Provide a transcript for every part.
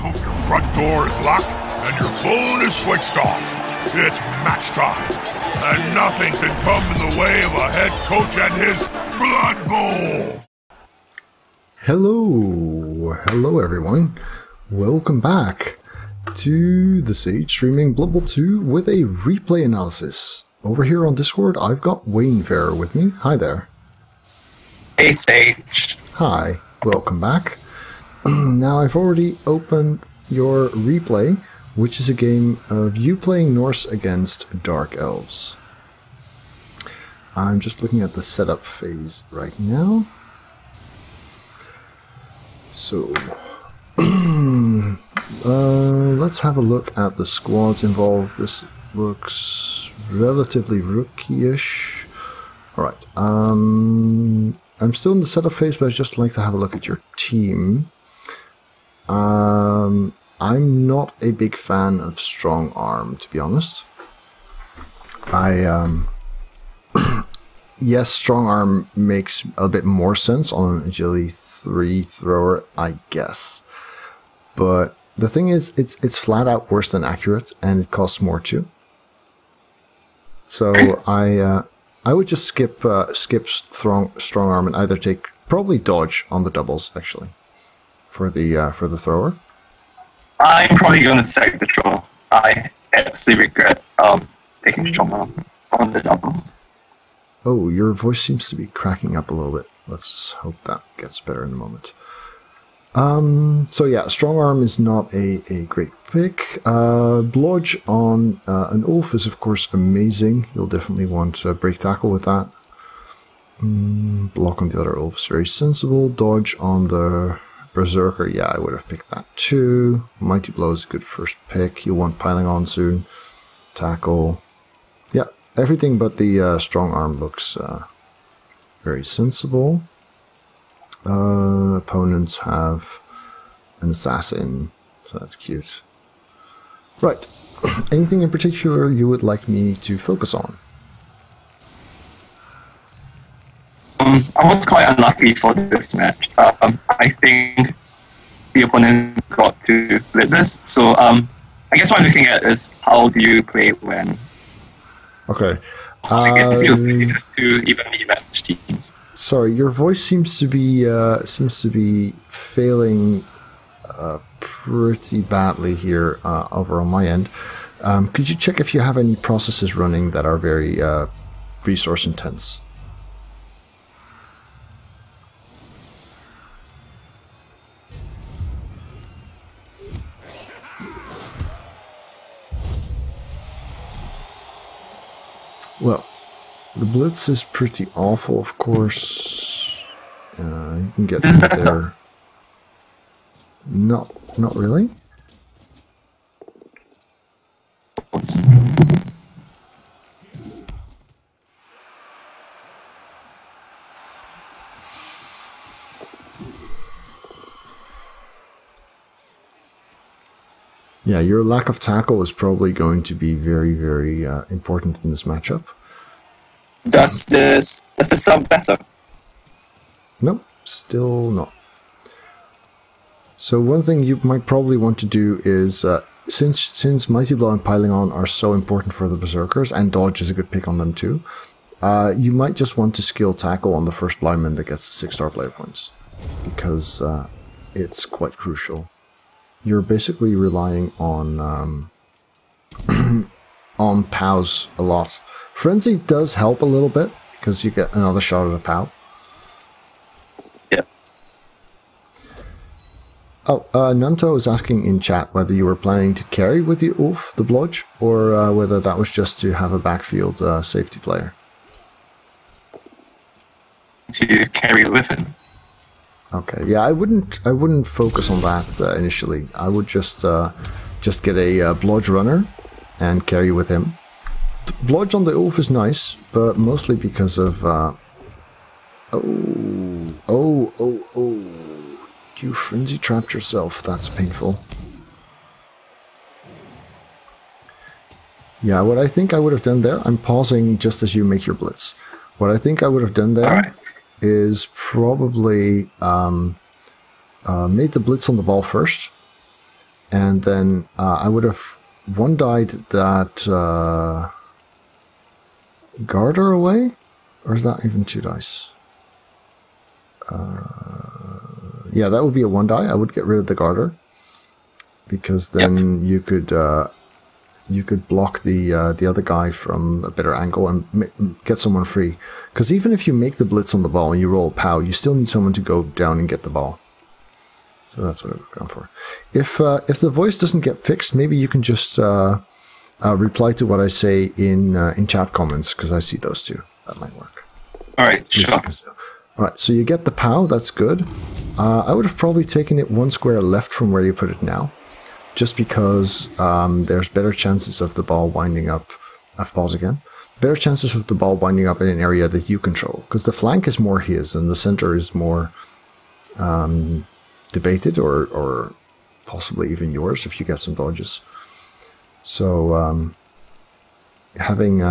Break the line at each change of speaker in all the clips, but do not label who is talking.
hope your front door is locked and your phone is switched off. It's match time, and nothing can come in the way of a head coach and his Blood Bowl.
Hello everyone. Welcome back to the Sage streaming Blood Bowl 2 with a replay analysis. Over here on Discord, I've got Waynefarer with me. Hi there.
Hey, Sage.
Hi, welcome back. Now, I've already opened your replay, which is a game of you playing Norse against Dark Elves. I'm just looking at the setup phase right now. So, let's have a look at the squads involved. This looks relatively rookie-ish. Alright, I'm still in the setup phase, but I'd just like to have a look at your team. I'm not a big fan of strong arm, to be honest. Yes, strong arm makes a bit more sense on an agility 3 thrower, I guess. But the thing is, it's flat out worse than accurate, and it costs more too. So I would just skip strong arm and either take probably dodge on the doubles actually for the thrower.
I'm probably going to take the draw. I absolutely regret taking the draw on the doubles.
Oh, your voice seems to be cracking up a little bit. Let's hope that gets better in a moment. So yeah, strong arm is not a great pick. Blodge on an Ulf is of course amazing. You'll definitely want break tackle with that. Block on the other Ulfs, very sensible. Dodge on the Berserker, yeah, I would have picked that too. Mighty Blow is a good first pick. You'll want piling on soon. Tackle. Yeah, everything but the strong arm looks very sensible. Opponents have an assassin, so that's cute. Right, anything in particular you would like me to focus on?
I was quite unlucky for this match. I think the opponent got two blitzes, so I guess what I'm looking at is how do you play when?
Okay.
If you play two evenly matched teams.
Sorry, your voice seems to be failing pretty badly here over on my end. Could you check if you have any processes running that are very resource intense? Well, the blitz is pretty awful, of course. You can get there. Not really. Yeah, your lack of tackle is probably going to be very, very important in this matchup.
Does this sound better?
Nope, still not. So one thing you might probably want to do is, since Mighty Blow and Piling On are so important for the Berserkers, and Dodge is a good pick on them too, you might just want to skill tackle on the first lineman that gets 6-star player points, because it's quite crucial. You're basically relying on on POWs a lot. Frenzy does help a little bit because you get another shot at a POW.
Yeah.
Oh, Nanto is asking in chat whether you were planning to carry with the Ulf, the Blodge, or whether that was just to have a backfield safety player.
To carry with him.
Okay, yeah, I wouldn't focus on that initially. I would just get a Blodge runner and carry with him. Blodge on the Ulf is nice, but mostly because of you frenzy trapped yourself. That's painful. Yeah, what I think I would have done there, I'm pausing just as you make your blitz. What I think I would have done there is probably made the blitz on the ball first, And then I would have one-died that Garter away? Or is that even 2 dice? Yeah, that would be a 1-die. I would get rid of the Garter. Because then you could block the other guy from a better angle and get someone free. Because even if you make the blitz on the ball and you roll POW, you still need someone to go down and get the ball. So that's what I've gone for. If the voice doesn't get fixed, maybe you can just reply to what I say in chat comments, because I see those too. That might work.
All right, sure.
All right, so you get the POW. That's good. I would have probably taken it 1 square left from where you put it now, just because there's better chances of the ball winding up. I've paused again. Better chances of the ball winding up in an area that you control, because the flank is more his and the center is more debated or possibly even yours if you get some dodges. So having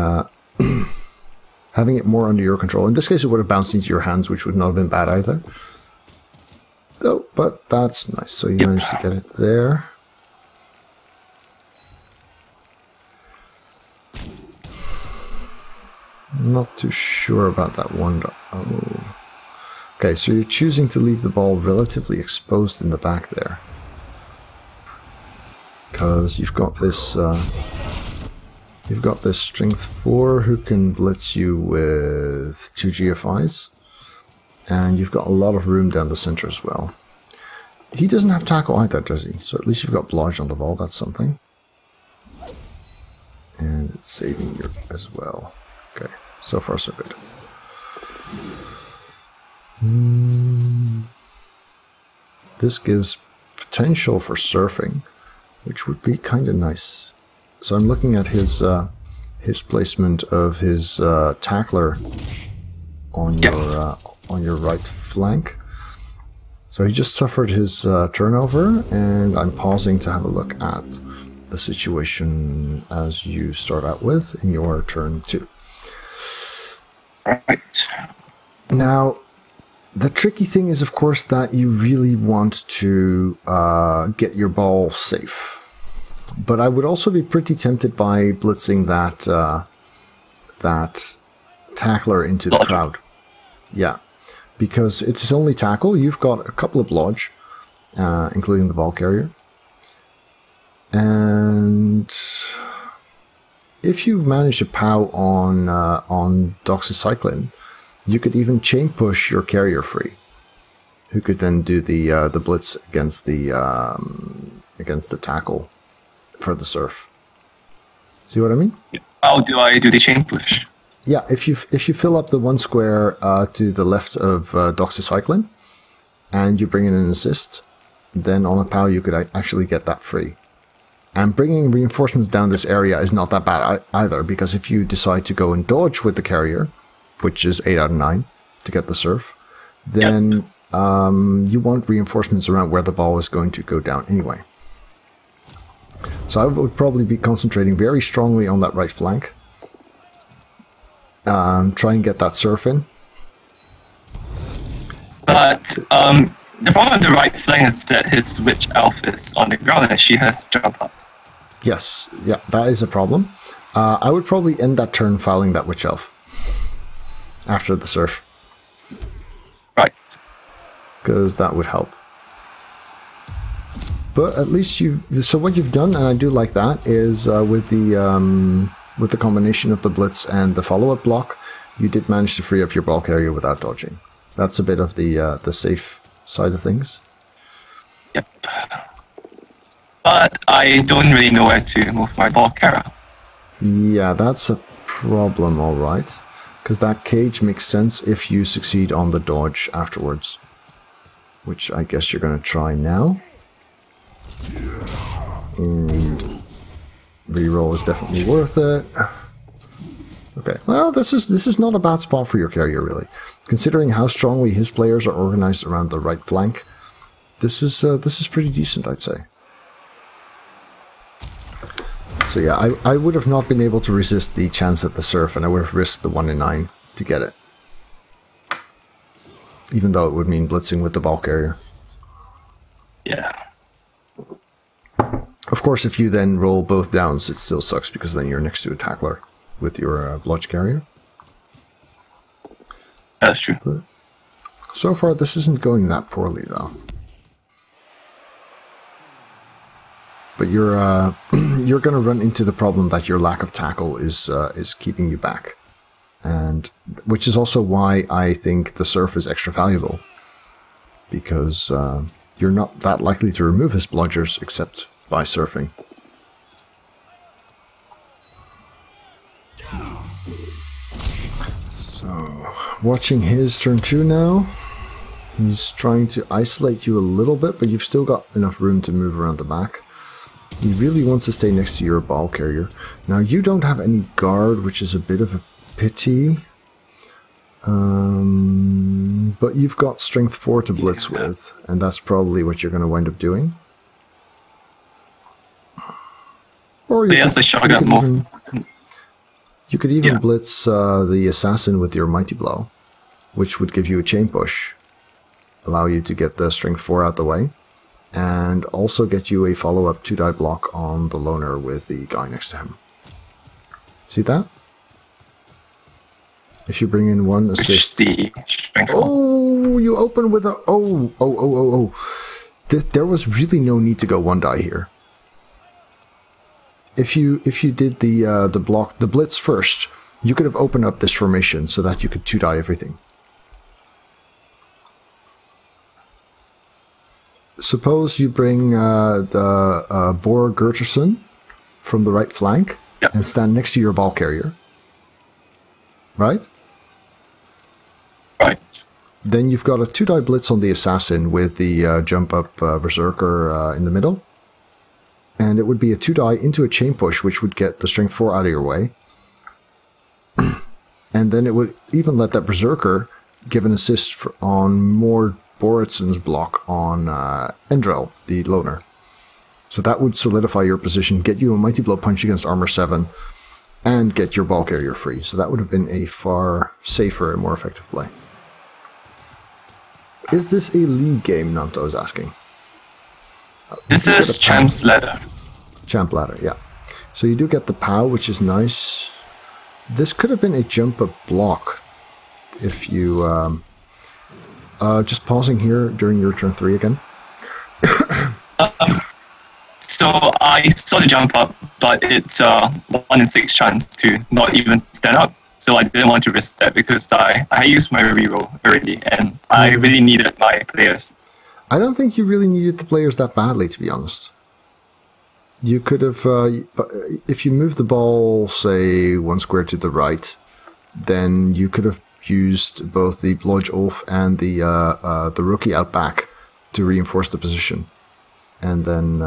having it more under your control. In this case, it would have bounced into your hands, which would not have been bad either. Oh, but that's nice. So you managed to get it there. Not too sure about that one. Oh. Okay, so you're choosing to leave the ball relatively exposed in the back there, because you've got this strength 4 who can blitz you with 2 GFIs, and you've got a lot of room down the center as well. He doesn't have tackle either, does he? So at least you've got blodge on the ball. That's something, and it's saving you as well. Okay, so far so good. This gives potential for surfing, which would be kind of nice. So I'm looking at his placement of his tackler on your right flank. So he just suffered his turnover, and I'm pausing to have a look at the situation as you start out with in your turn 2.
Right.
Now, the tricky thing is, of course, that you really want to get your ball safe. But I would also be pretty tempted by blitzing that tackler into the crowd. Yeah, because it's his only tackle. You've got a couple of blodge, including the ball carrier. And if you manage to POW on Doxycycline, you could even chain push your carrier free, who could then do the blitz against the tackle for the surf. See what I mean?
How do I do the chain push?
Yeah, if you fill up the 1 square to the left of Doxycycline, and you bring in an assist, then on a POW you could actually get that free. And bringing reinforcements down this area is not that bad either, because if you decide to go and dodge with the carrier, which is 8 out of 9 to get the surf, then you want reinforcements around where the ball is going to go down anyway. So I would probably be concentrating very strongly on that right flank. Try and get that surf in.
But the problem with the right flank is that his witch elf is on the ground and she has to jump up.
Yes, yeah, that is a problem. I would probably end that turn fouling that witch elf after the surf.
Right.
Because that would help. But at least so what you've done, and I do like that, is with the combination of the blitz and the follow-up block, you did manage to free up your ball carrier without dodging. That's a bit of the safe side of things.
Yep. But I don't really know where to move my ball carrier.
Yeah, that's a problem, all right. Because that cage makes sense if you succeed on the dodge afterwards. Which I guess you're going to try now. And reroll is definitely worth it. Okay, well, this is not a bad spot for your carrier, really. Considering how strongly his players are organized around the right flank, this is pretty decent, I'd say. So yeah, I would have not been able to resist the chance at the surf, and I would have risked the 1 in 9 to get it. Even though it would mean blitzing with the ball carrier.
Yeah.
Of course, if you then roll both downs, it still sucks because then you're next to a tackler with your bludge carrier.
That's true.
But so far, this isn't going that poorly, though. But you're you're going to run into the problem that your lack of tackle is keeping you back, and which is also why I think the surf is extra valuable, because you're not that likely to remove his bludgers except by surfing. So, watching his turn 2 now. He's trying to isolate you a little bit, but you've still got enough room to move around the back. He really wants to stay next to your ball carrier. Now, you don't have any guard, which is a bit of a pity. But you've got strength 4 to blitz with, and that's probably what you're going to wind up doing. Or you could even blitz the assassin with your mighty blow, which would give you a chain push, allow you to get the strength 4 out the way, and also get you a follow-up 2-die block on the loner with the guy next to him. See that? If you bring in 1 assist... Oh, you open with a... Oh. There was really no need to go 1-die here. If you did the blitz first, you could have opened up this formation so that you could 2-die everything. Suppose you bring the Bor Gerterson from the right flank and stand next to your ball carrier. Right?
Right.
Then you've got a 2-die blitz on the assassin with the jump up berserker in the middle. And it would be a 2-die into a chain push, which would get the strength 4 out of your way. And then it would even let that berserker give an assist on more Boritson's block on Endrel, the loner. So that would solidify your position, get you a mighty blow punch against armor 7, and get your ball carrier free. So that would have been a far safer and more effective play. Is this a league game, Nanto is asking?
This is Champ's Ladder.
Champ Ladder, yeah. So you do get the POW, which is nice. This could have been a jump up block if you... just pausing here during your turn 3 again.
So I saw the jump up, but it's 1 in 6 chance to not even stand up. So I didn't want to risk that because I used my reroll already, and I really needed my players.
I don't think you really needed the players that badly, to be honest. You could have, if you move the ball, say, 1 square to the right, then you could have used both the Blodge Ulf and the rookie out back to reinforce the position. And then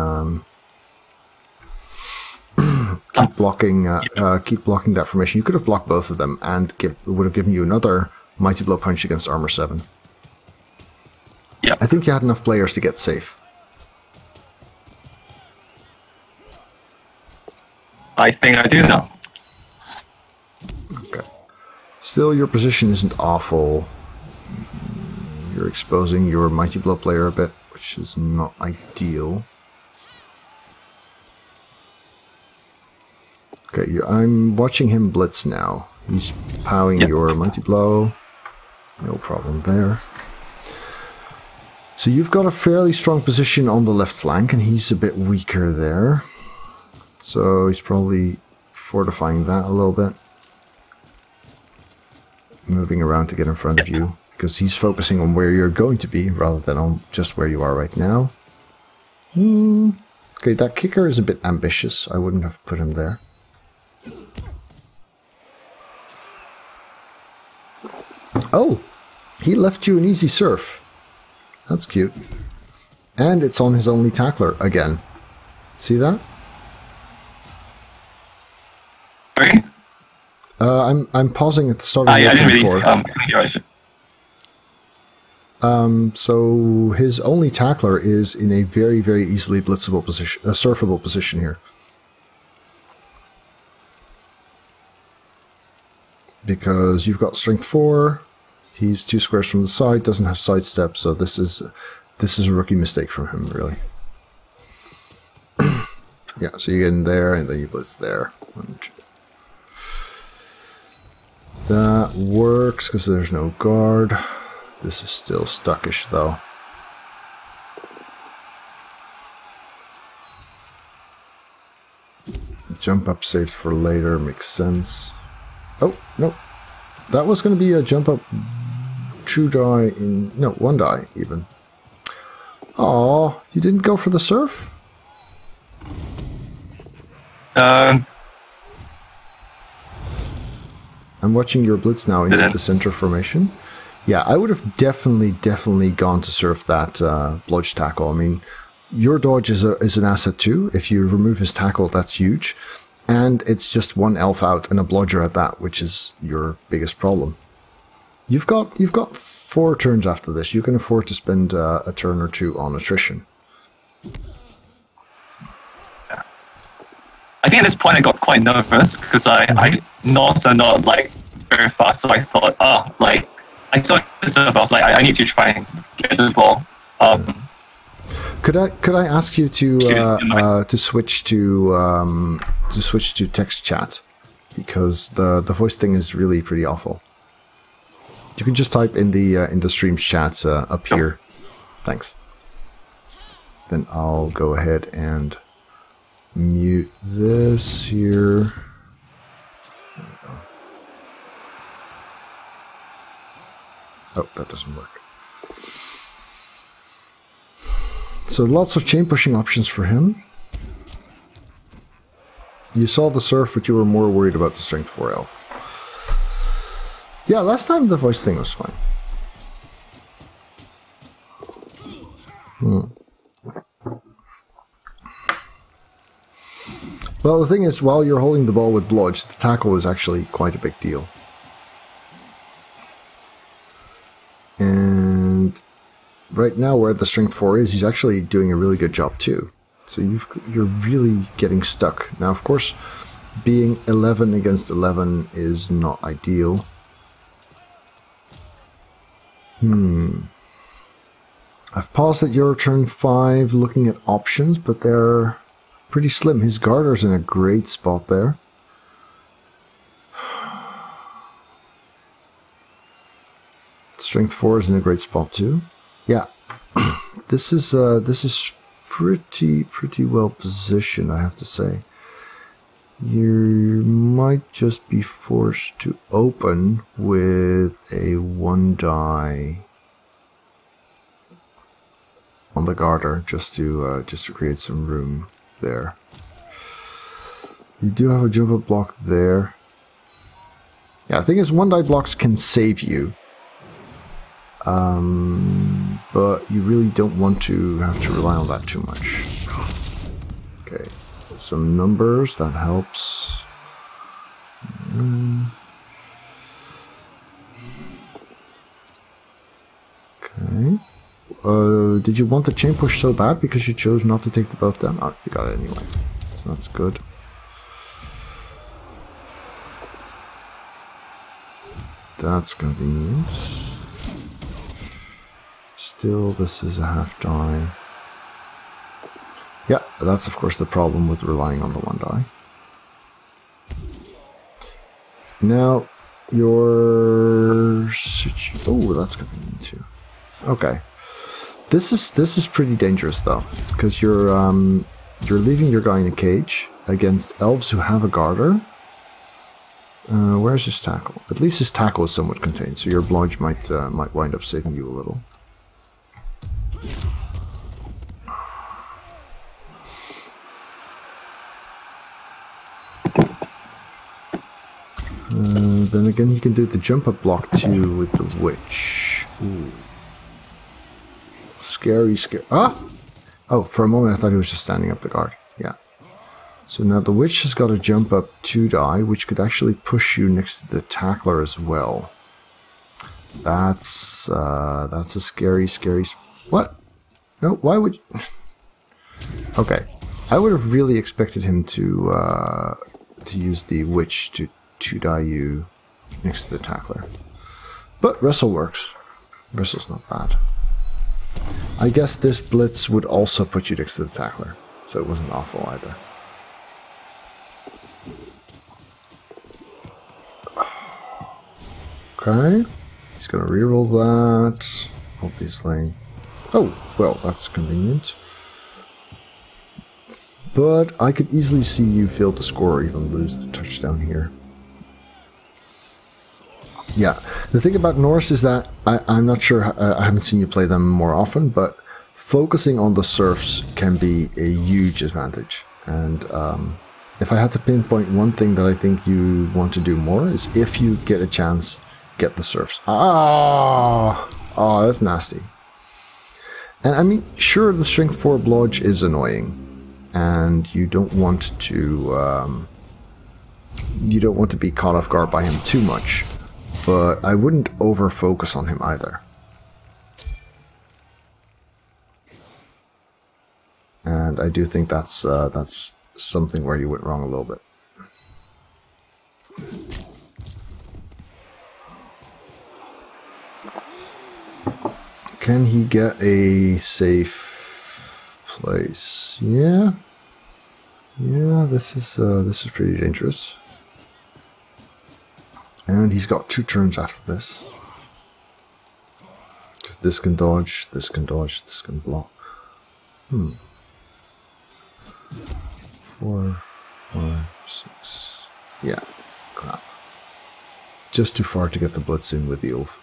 keep blocking that formation. You could have blocked both of them, and it would have given you another mighty blow punch against armor 7.
Yeah,
I think you had enough players to get safe.
I think I do now.
Okay. Still, your position isn't awful. You're exposing your mighty blow player a bit, which is not ideal. Okay, I'm watching him blitz now. He's powering your mighty blow. No problem there. So you've got a fairly strong position on the left flank, and he's a bit weaker there. So he's probably fortifying that a little bit. Moving around to get in front of you, because he's focusing on where you're going to be rather than on just where you are right now. Okay, that kicker is a bit ambitious. I wouldn't have put him there. Oh, he left you an easy surf. That's cute. And it's on his only tackler again. See that?
Sorry?
I'm pausing at the start of
I didn't really
so his only tackler is in a very, very easily blitzable position, a surfable position here. Because you've got strength 4, he's 2 squares from the side, doesn't have sidestep, so this is a rookie mistake from him, really. Yeah, so you get in there and then you blitz there. 1, 2. That works because there's no guard. This is still stuckish though. Jump up saved for later makes sense. Oh, no. That was going to be a jump up 2 die in... No, 1 die even. Aw, you didn't go for the surf?
Um,
I'm watching your blitz now into the center formation. Yeah, I would have definitely gone to surf that bludge tackle. I mean, your dodge is an asset too. If you remove his tackle, that's huge. And it's just 1 elf out and a bludger at that, which is your biggest problem. You've got 4 turns after this. You can afford to spend a turn or 2 on attrition.
I think at this point I got quite nervous because I Norse are not like very fast, so I thought, like I saw this stuff, I was like, I need to try and get the ball.
Could I ask you to switch to text chat, because the voice thing is really pretty awful. You can just type in the stream chat up here. Thanks. Then I'll go ahead and mute this here. There we go. Oh, that doesn't work. So lots of chain pushing options for him. You saw the surf, but you were more worried about the strength 4 elf. Yeah, last time the voice thing was fine. Well, the thing is, while you're holding the ball with blodge, the tackle is actually quite a big deal. And right now, where the strength 4 is, he's actually doing a really good job too. So you're really getting stuck. Now, of course, being 11 against 11 is not ideal. I've paused at your turn 5 looking at options, but they're pretty slim. His garter's in a great spot there. Strength 4 is in a great spot too. Yeah, this is pretty well positioned, I have to say. You might just be forced to open with a 1 die on the garter just to create some room there. You do have a jump up block there. Yeah, I think his 1 die blocks can save you. But you really don't want to have to rely on that too much. Okay, some numbers, that helps. Okay. Did you want the chain push so bad because you chose not to take the both down? Oh, you got it anyway. So that's good. That's convenient. Still, this is a half die. Yeah, that's of course the problem with relying on the 1 die. Now, your... Oh, that's convenient too. Okay. This is pretty dangerous though, because you're leaving your guy in a cage against elves who have a garter. Where's his tackle? At least his tackle is somewhat contained, so your blodge might wind up saving you a little. Then again, he can do the jump up block too with the witch. Ooh. Scary. Ah! Oh, for a moment I thought he was just standing up the guard. Yeah. So now the witch has got a jump up 2 die, which could actually push you next to the tackler as well. That's a scary. What? No, why would? Okay, I would have really expected him to use the witch to 2 die you next to the tackler, but wrestle works. Wrestle's not bad. I guess this blitz would also put you next to the tackler, so it wasn't awful either. Okay. He's going to reroll that. Obviously. Oh, well, that's convenient. But I could easily see you fail to score or even lose the touchdown here. Yeah, the thing about Norse is that I'm not sure, I haven't seen you play them more often, but focusing on the serfs can be a huge advantage. And if I had to pinpoint one thing that I think you want to do more is if you get a chance, get the serfs. Oh, that's nasty. And I mean, sure, the strength 4 blodge is annoying. And you don't want to be caught off guard by him too much, but I wouldn't over focus on him either. And I do think that's something where you went wrong a little bit. Can he get a safe place? Yeah. Yeah, this is pretty dangerous. And he's got 2 turns after this. Because this can dodge, this can dodge, this can block. 4, 5, 6. Yeah, crap. Just too far to get the blitz in with the Elf.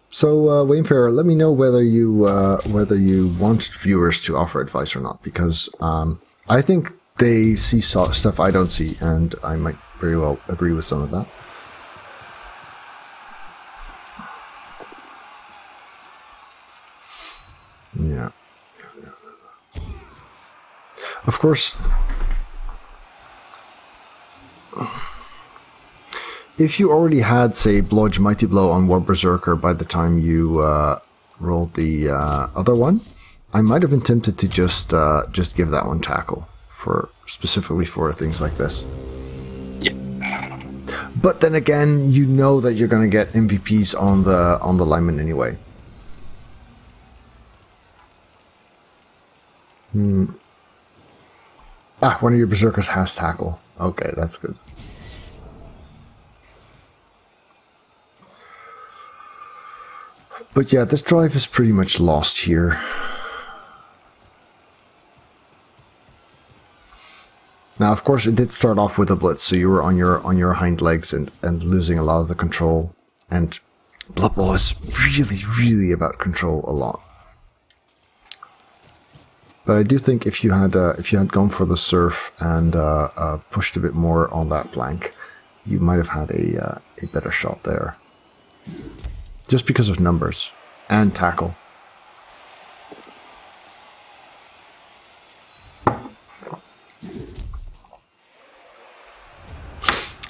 So Waynefarer, let me know whether you want viewers to offer advice or not, because I think they see stuff I don't see, and I might very well agree with some of that. Yeah. Of course, if you already had, say, Blodge Mighty Blow on War Berserker by the time you rolled the other one, I might have been tempted to just give that one tackle specifically for things like this.
Yeah.
But then again, you know that you're going to get MVPs on the lineman anyway. Ah, one of your berserkers has tackle. Okay, that's good. But yeah, this drive is pretty much lost here. Now, of course, it did start off with a blitz, so you were on your hind legs and losing a lot of the control. And Blood Bowl is really about control a lot. But I do think if you had gone for the surf and pushed a bit more on that flank, you might have had a better shot there. Just because of numbers and tackle.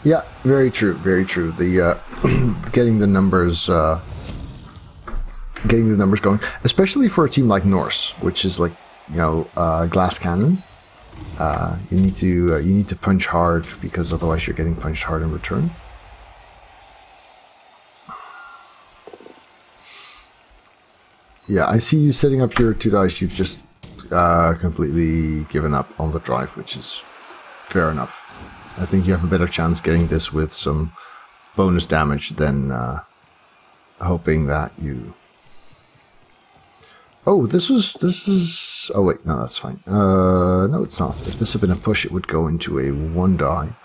Yeah, very true, very true. The getting the numbers going, especially for a team like Norse, which is like, you know, glass cannon. You need to punch hard, because otherwise you're getting punched hard in return. Yeah, I see you setting up your 2 dice. You've just completely given up on the drive, which is fair enough. I think you have a better chance getting this with some bonus damage than hoping that you... Oh, this is... Oh wait, no, that's fine. No, it's not. If this had been a push, it would go into a 1 die,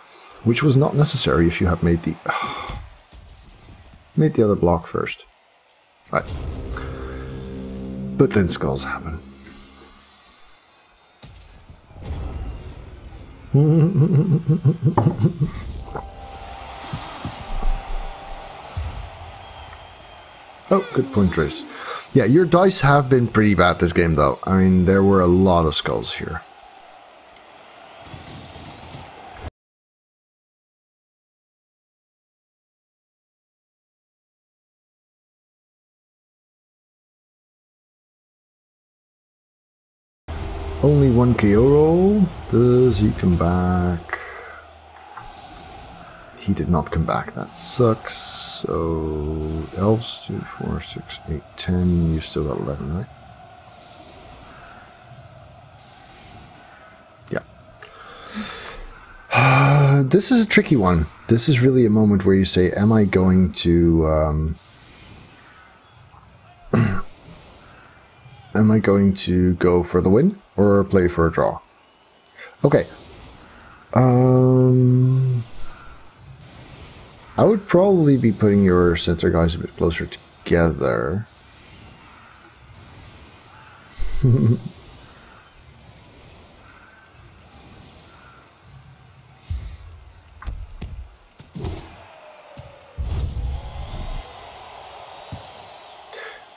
which was not necessary if you had made the... made the other block first. Right. But then skulls happen. Oh, good point, Trace. Yeah, your dice have been pretty bad this game, though. I mean, there were a lot of skulls here. Only 1 KO roll. Does he come back? He did not come back. That sucks. So elves 2, 4, 6, 8, 10. You still got 11, right? Yeah. This is a tricky one. This is really a moment where you say, am I going to am I going to go for the win or play for a draw? Okay. I would probably be putting your center guys a bit closer together.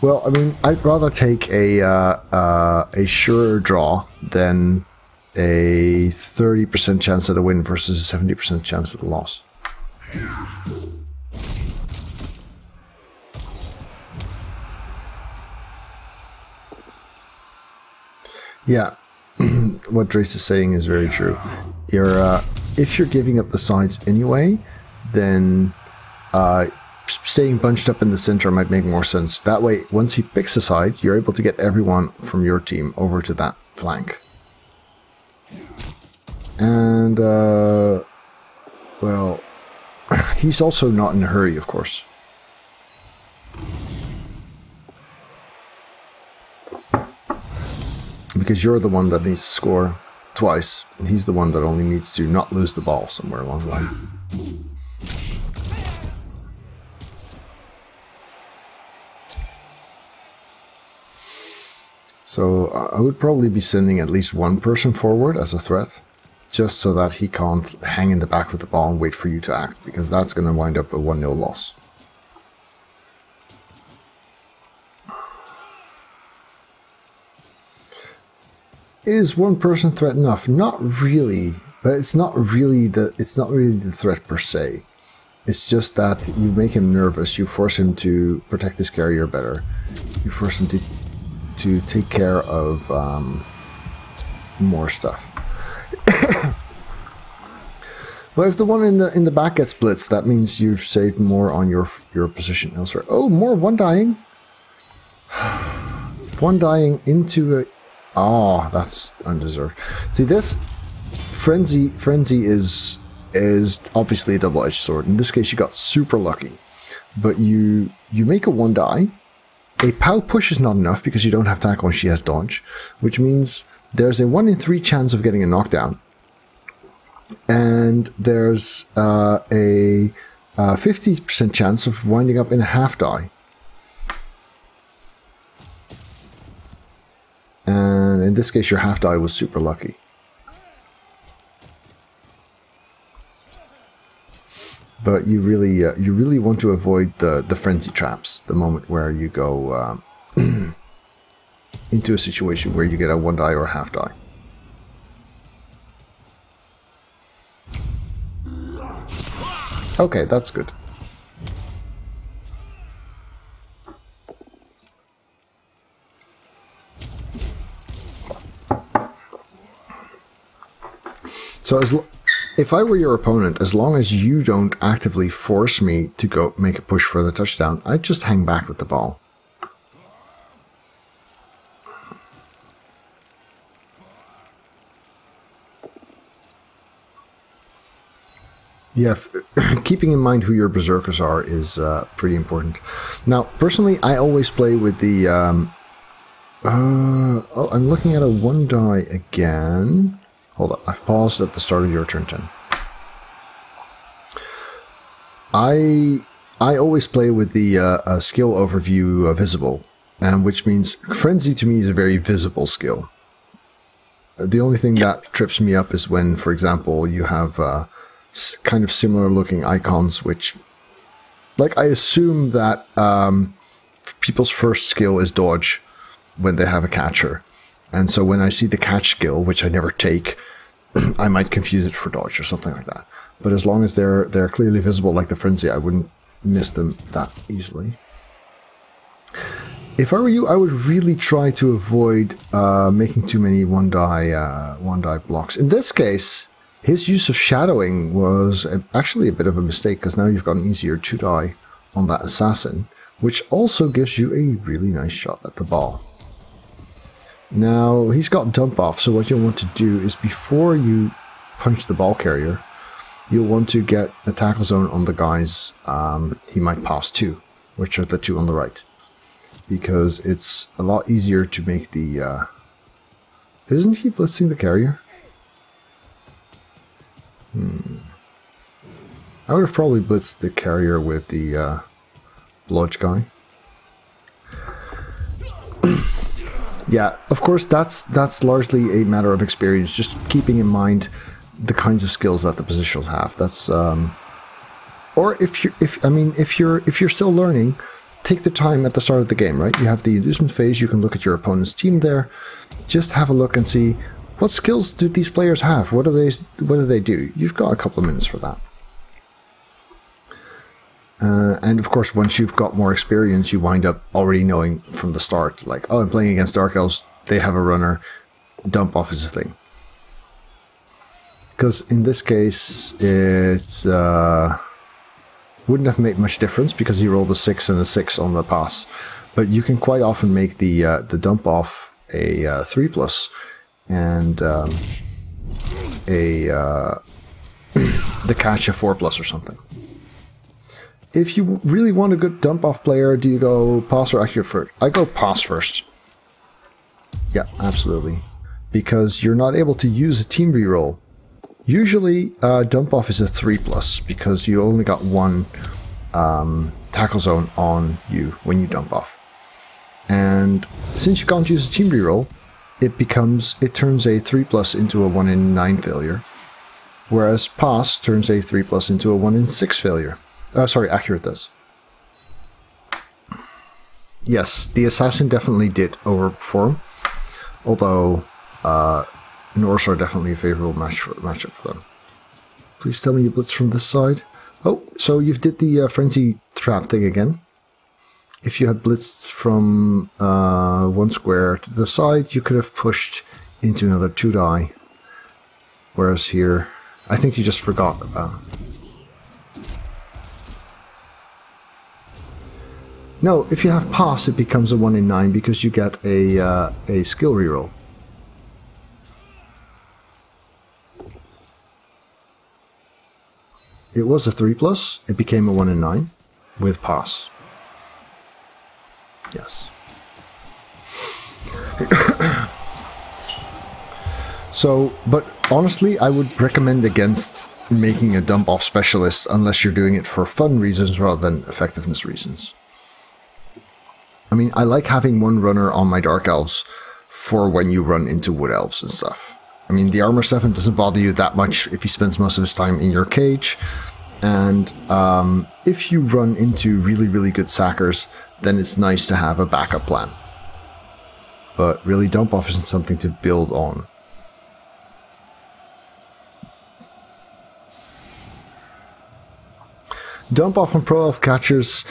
Well, I mean, I'd rather take a sure draw than a 30% chance of the win versus a 70% chance of the loss. Yeah, what Drace is saying is very true. If you're giving up the sides anyway, then staying bunched up in the center might make more sense. That way, once he picks a side, you're able to get everyone from your team over to that flank. And, well, he's also not in a hurry, of course. Because you're the one that needs to score twice. And he's the one that only needs to not lose the ball somewhere along the line. So I would probably be sending at least one person forward as a threat, just so that he can't hang in the back with the ball and wait for you to act, because that's going to wind up a 1-0 loss. Is one person threat enough? Not really, but it's not really the threat per se. It's just that you make him nervous. You force him to protect his carrier better. You force him to take care of more stuff. Well, if the one in the back gets blitzed, that means you've saved more on your position elsewhere. Oh, more one dying. One dying into a. Oh, that's undeserved. See, this frenzy is obviously a double-edged sword. In this case, you got super lucky, but you make a 1 die. A POW push is not enough because you don't have tackle and she has dodge, which means there's a 1 in 3 chance of getting a knockdown. And there's a 50% chance of winding up in a half die. And in this case, your half die was super lucky. But you really want to avoid the frenzy traps, the moment where you go into a situation where you get a 1 die or a half die. Okay, that's good. So if I were your opponent, as long as you don't actively force me to go make a push for the touchdown, I'd just hang back with the ball. Yeah, keeping in mind who your berserkers are is pretty important. Now, personally, I always play with the... oh, I'm looking at a 1 die again. Hold up, I've paused at the start of your turn 10. I always play with the skill overview visible, which means Frenzy to me is a very visible skill. The only thing that trips me up is when, for example, you have kind of similar looking icons, which, like, I assume that people's first skill is dodge when they have a catcher. And so when I see the catch skill, which I never take, I might confuse it for dodge or something like that. But as long as they're clearly visible like the Frenzy, I wouldn't miss them that easily. If I were you, I would really try to avoid making too many one die blocks. In this case, His use of shadowing was actually a bit of a mistake, because now you've got an easier 2-die on that assassin, which also gives you a really nice shot at the ball. Now, he's got dump off, so what you'll want to do is before you punch the ball carrier, you'll want to get a tackle zone on the guys he might pass to, which are the two on the right. Because it's a lot easier to make the... Isn't he blitzing the carrier? I would have probably blitzed the carrier with the bludge guy. Yeah, of course, that's largely a matter of experience. Just keeping in mind the kinds of skills that the position will have. That's or if you're still learning, take the time at the start of the game. Right, you have the inducement phase. You can look at your opponent's team there. Just have a look and see what skills do these players have. What do they do? You've got a couple of minutes for that. And of course, once you've got more experience, you wind up already knowing from the start, like, oh, I'm playing against Dark Elves, they have a runner, dump off is a thing. Because in this case, it wouldn't have made much difference because he rolled a 6 and a 6 on the pass. But you can quite often make the dump off a 3+, and the catch a 4+ or something. If you really want a good dump-off player, do you go pass or accurate first? I go pass first. Yeah, absolutely. Because you're not able to use a team reroll. Usually, dump-off is a 3+, because you only got one tackle zone on you when you dump off. And since you can't use a team reroll, it turns a 3+ into a 1 in 9 failure. Whereas pass turns a 3+ into a 1 in 6 failure. Sorry, accurate does. Yes, the assassin definitely did overperform, although Norse are definitely a favorable matchup for them. Please tell me you blitz from this side. Oh, so you've did the frenzy trap thing again. If you had blitzed from one square to the side, you could have pushed into another 2-die. Whereas here, I think you just forgot about it. No, if you have pass, it becomes a 1 in 9 because you get a skill reroll. It was a 3+, it became a 1 in 9 with pass. Yes. So, but honestly, I would recommend against making a dump-off specialist unless you're doing it for fun reasons rather than effectiveness reasons. I mean, I like having one runner on my Dark Elves for when you run into Wood Elves and stuff. I mean, the Armor 7 doesn't bother you that much if he spends most of his time in your cage. And if you run into really, really good sackers, then it's nice to have a backup plan. But really, dump-off isn't something to build on. Dump-off on Pro-Elf catchers...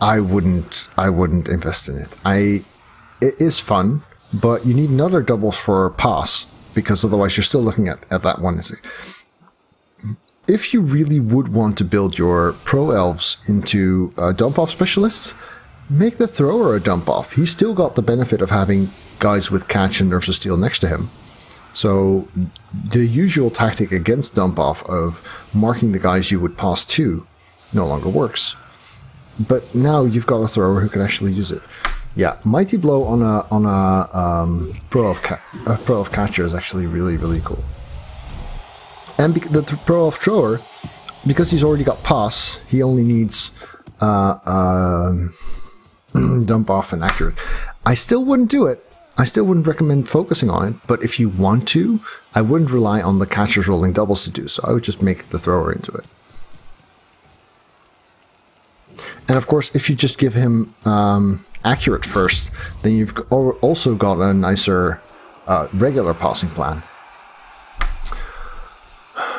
I wouldn't invest in it. It is fun, but you need another doubles for pass, because otherwise you're still looking at that one. If you really would want to build your pro elves into dump-off specialists, make the thrower a dump-off. He's still got the benefit of having guys with catch and nerves of steel next to him. So the usual tactic against dump-off of marking the guys you would pass to no longer works. But now you've got a thrower who can actually use it. Yeah, Mighty Blow on a pro of catcher is actually really, really cool. And the pro of thrower, because he's already got pass, he only needs dump off and accurate. I still wouldn't do it. I still wouldn't recommend focusing on it. But if you want to, I wouldn't rely on the catchers rolling doubles to do so. I would just make the thrower into it. And of course, if you just give him accurate first, then you've also got a nicer regular passing plan.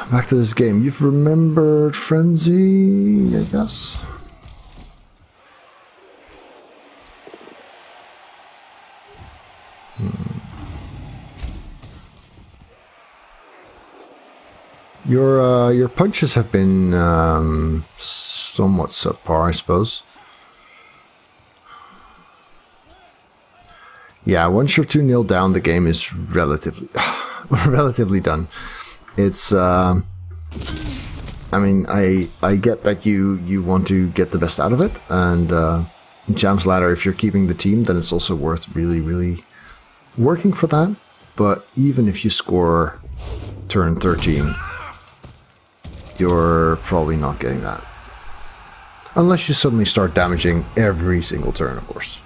Back to this game. You've remembered Frenzy, I guess? Your punches have been somewhat subpar, I suppose. Yeah, once you're 2-0 down, the game is relatively relatively done. It's I mean, I get that you want to get the best out of it, and in Champs Ladder, if you're keeping the team, then it's also worth really working for that. But even if you score turn 13, you're probably not getting that. Unless you suddenly start damaging every single turn, of course.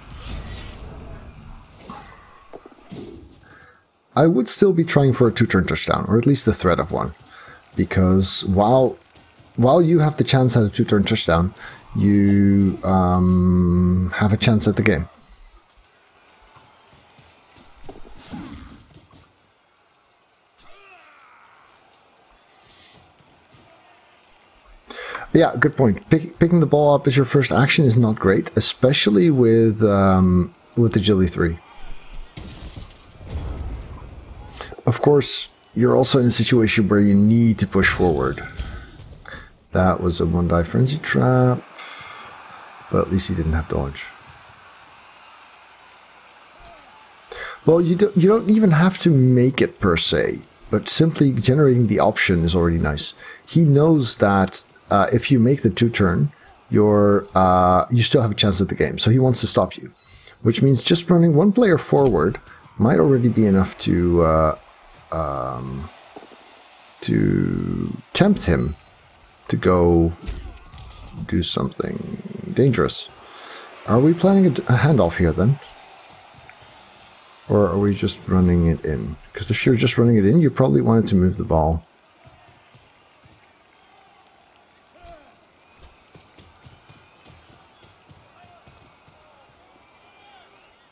I would still be trying for a 2-turn touchdown, or at least the threat of one. Because while you have the chance at a 2-turn touchdown, you have a chance at the game. Yeah, good point. Picking the ball up as your first action is not great, especially with Agility 3. Of course, you're also in a situation where you need to push forward. That was a 1-die frenzy trap, but at least he didn't have dodge. Well, you don't even have to make it per se, but simply generating the option is already nice. He knows that if you make the 2-turn, you still have a chance at the game, so he wants to stop you, which means just running one player forward might already be enough to tempt him to go do something dangerous. Are we planning a handoff here then? Or are we just running it in? Because if you're just running it in, you probably wanted to move the ball.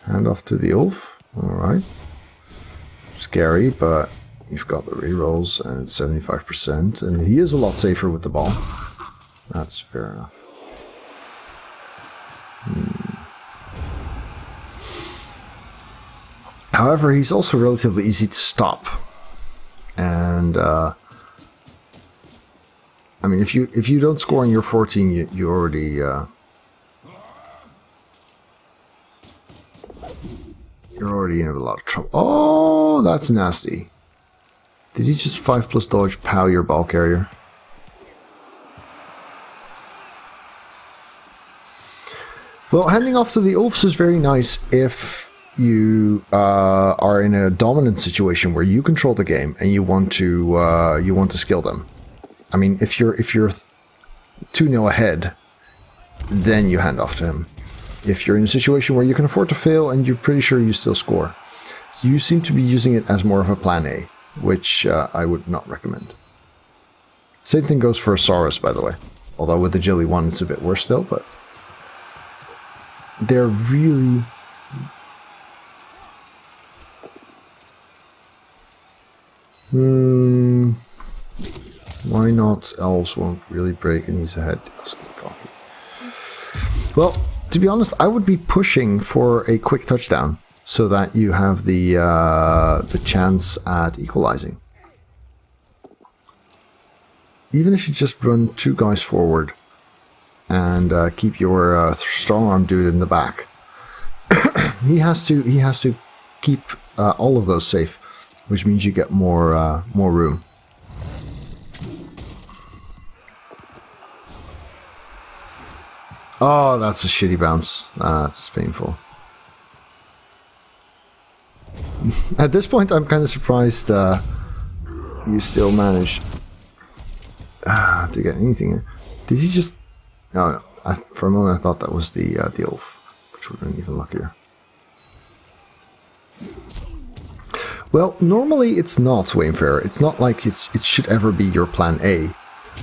Handoff to the Elf. Alright. Scary, but you've got the rerolls and it's 75%, and he is a lot safer with the ball. That's fair enough. However, he's also relatively easy to stop. And I mean, if you don't score on your 14, you already you're already in a lot of trouble. Oh, that's nasty. Did he just 5+ dodge pow your ball carrier? Well, handing off to the Elves is very nice if you are in a dominant situation where you control the game and you want to skill them. I mean, if you're 2-0 ahead, then you hand off to him. If you're in a situation where you can afford to fail and you're pretty sure you still score, you seem to be using it as more of a plan A, which I would not recommend. Same thing goes for Saurus, by the way. Although with the Agility 1 it's a bit worse still, but they're really... Why not? Elves won't really break and he's ahead. Well, to be honest, I would be pushing for a quick touchdown so that you have the chance at equalizing. Even if you just run 2 guys forward and keep your strong arm dude in the back, he has to keep all of those safe, which means you get more room. Oh, that's a shitty bounce. That's painful. At this point, I'm kind of surprised you still manage to get anything. Did he just... No, for a moment I thought that was the Elf, which would have been even luckier. Well, normally it's not, Waynefarer. It's not like it should ever be your plan A.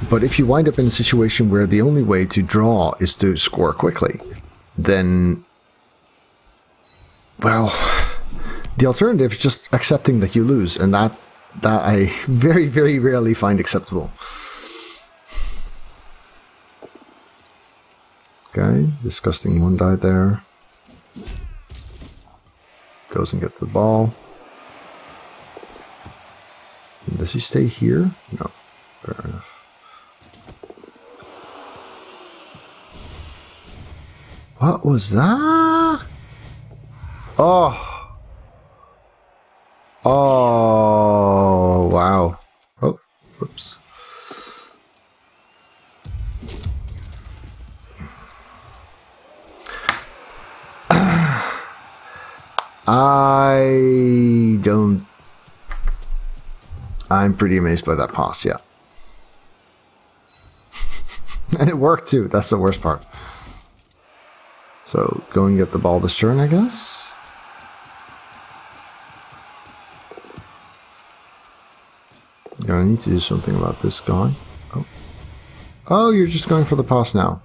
But if you wind up in a situation where the only way to draw is to score quickly, then, well, the alternative is just accepting that you lose, and that I very, very rarely find acceptable. Okay, disgusting 1-die there. Goes and gets the ball. Does he stay here? No. What was that? Oh. Oh, wow. Oh, whoops. I'm pretty amazed by that pass, yeah. And it worked too, that's the worst part. So, go and get the ball this turn, I guess. I need to do something about this guy. Oh. Oh, you're just going for the pass now.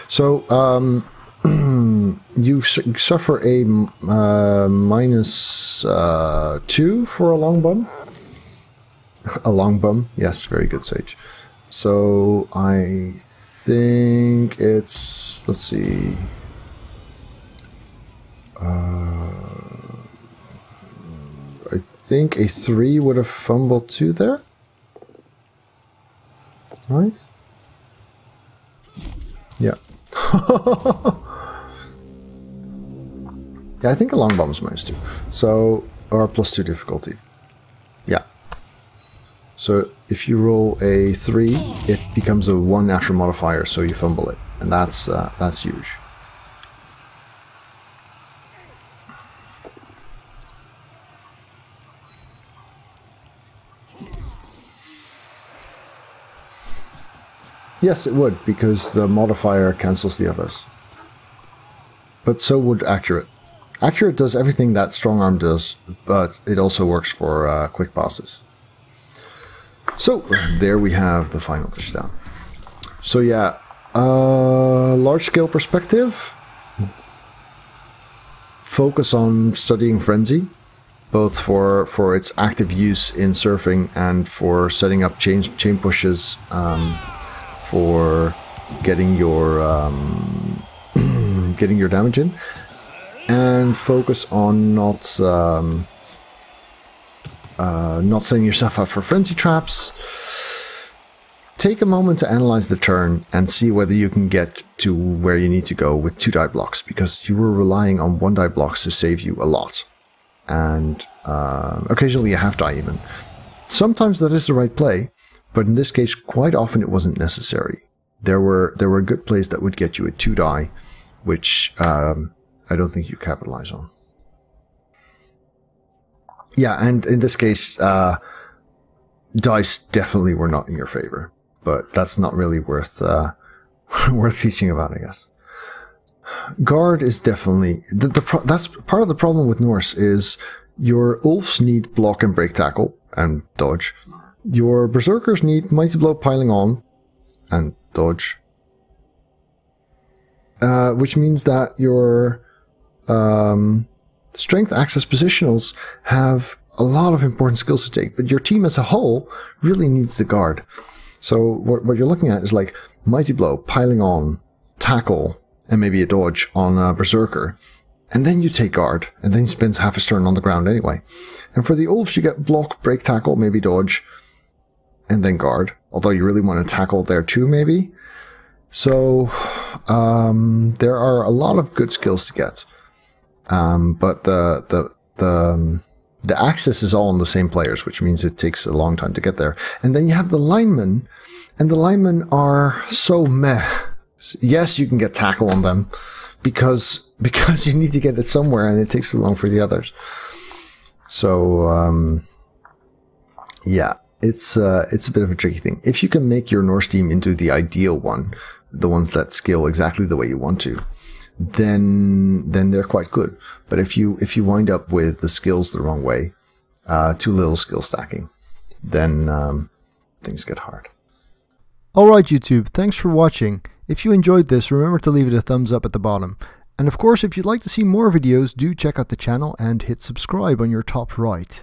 So, you suffer a -2 for a long bum. A long bum, yes, very good, Sage. So, I think it's, let's see. I think a 3 would have fumbled 2 there. Right? Yeah. Yeah, I think a long bomb is -2. So, or +2 difficulty. Yeah. So, if you roll a 3, it becomes a 1 natural modifier, so you fumble it. And that's huge. Yes, it would, because the modifier cancels the others. But so would Accurate. Accurate does everything that Strong Arm does, but it also works for quick passes. So, there we have the final touchdown. So yeah, large scale perspective. Focus on studying Frenzy, both for its active use in surfing and for setting up chain pushes, for getting your damage in, and focus on not setting yourself up for frenzy traps. Take a moment to analyze the turn and see whether you can get to where you need to go with 2 die blocks, because you were relying on 1 die blocks to save you a lot, and occasionally a half die even. Sometimes that is the right play, but in this case, quite often it wasn't necessary. There were good plays that would get you a 2 die, which I don't think you capitalize on. Yeah, and in this case, dice definitely were not in your favor, but that's not really worth worth teaching about, I guess. Guard is definitely that's part of the problem with Norse is your Elves need block and break tackle and dodge. Your Berserkers need Mighty Blow, Piling On, and dodge. Which means that your Strength, Access, Positionals have a lot of important skills to take, but your team as a whole really needs the Guard. So what you're looking at is like Mighty Blow, Piling On, Tackle, and maybe a dodge on a Berserker. And then you take Guard, and then he spends half his turn on the ground anyway. And for the Elves, you get Block, Break, Tackle, maybe dodge, and then Guard. Although you really want to tackle there too, maybe. So there are a lot of good skills to get, but the access is all on the same players, which means it takes a long time to get there. And then you have the linemen, and the linemen are so meh. Yes, you can get tackle on them because you need to get it somewhere, and it takes too long for the others. So yeah. It's a bit of a tricky thing. If you can make your Norse team into the ideal one, the ones that scale exactly the way you want to, then they're quite good. But if you wind up with the skills the wrong way, too little skill stacking, then things get hard. Alright YouTube, thanks for watching. If you enjoyed this, remember to leave it a thumbs up at the bottom. And of course, if you'd like to see more videos, do check out the channel and hit subscribe on your top right.